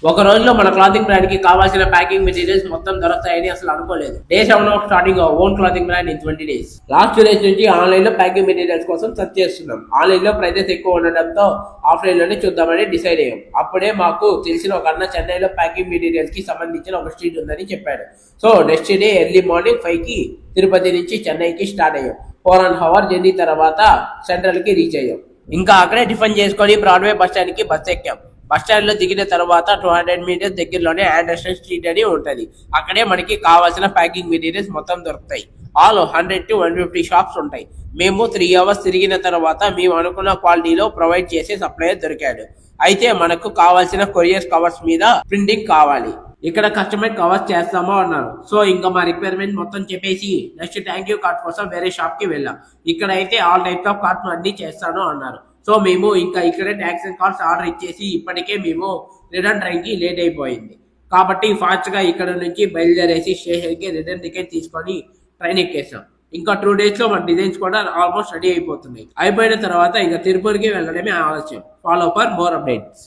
ఒక రోజులో మన క్లాతింగ్ బ్రాండ్ కి కావాల్సిన ప్యాకింగ్ మెటీరియల్స్ మొత్తం దొరుకుతాయని అసలు అనుకోలేదు. Day 7 of starting own clothing brand in 20 days. Last 2 days నుంచి ఆన్లైన్ లో ప్యాకింగ్ మెటీరియల్స్ కోసం సెర్చ్ చేస్తున్నాం. ఆన్లైన్ లో ప్రైజెస్ ఎక్కువ ఉండడంతో ఆఫ్లైన్ లోనే చూద్దామని డిసైడ్ అయ్యాం. అప్పుడే మాకు తెలిసిన ఒక అన్న చెన్నైలో ప్యాకింగ్ మెటీరియల్స్ కి సంబంధించిన ఒక స్ట్రీట్ ఉందని చెప్పాడు. So next day early morning 5 కి తిరుపతి నుంచి చెన్నైకి స్టార్ట్ అయ్యాం. 4.5 hours జర్నీ తర్వాత సెంట్రల్ కి రీచ్ అయ్యాం. ఇంకా అక్కడే టిఫిన్ చేసుకొని బ్రాడ్వే బస్ స్టాండ్ కి బస్ ఎక్కాం. బస్ స్టాండ్ లో దిగిన తర్వాత 200 meters దగ్గరలోనే ఆండర్సన్ స్ట్రీట్ అని ఉంటది. అక్కడే మనకి కావాల్సిన ప్యాకింగ్ మెటీరియల్స్ మొత్తం దొరుకుతాయి. ఆల్ 100 to 150 షాప్స్ ఉంటాయి. మేము 3 hours తిరిగిన తర్వాత మేము అనుకున్న క్వాలిటీలో ప్రొవైడ్ చేసే సప్లయర్ దొరికాడు. అయితే మనకు కావాల్సిన కొరియర్ కవర్స్ మీద ప్రింటింగ్ కావాలి. ఇక్కడ కస్టమర్ కవర్స్ చేస్తామో అన్నారు. సో ఇంకా మా రిక్వైర్మెంట్ మొత్తం చెప్పేసి నెక్స్ట్ థ్యాంక్ యూ కార్డ్ కోసం వేరే షాప్ కి వెళ్ళాం. ఇక్కడ అయితే ఆల్ టైప్స్ ఆఫ్ కార్డ్స్ అన్ని చేస్తాను అన్నారు. సో మేము ఇంకా ఇక్కడే ట్యాక్స్ అండ్ కార్డ్స్ ఆర్డర్ ఇచ్చేసి ఇప్పటికే మేము రిటర్న్ ట్రైన్ కి లేట్ అయిపోయింది. కాబట్టి ఫాస్ట్ గా ఇక్కడ నుంచి బయలుదేరేసి స్టేషన్ కి రిటర్న్ టికెట్ తీసుకొని ట్రైన్ ఎక్కేసాం. ఇంకా 2 days లో మన డిజైన్స్ కూడా ఆల్మోస్ట్ రెడీ అయిపోతున్నాయి. అయిపోయిన తర్వాత ఇంకా తిరుపతికి వెళ్ళడమే ఆలస్యం. Follow for more updates.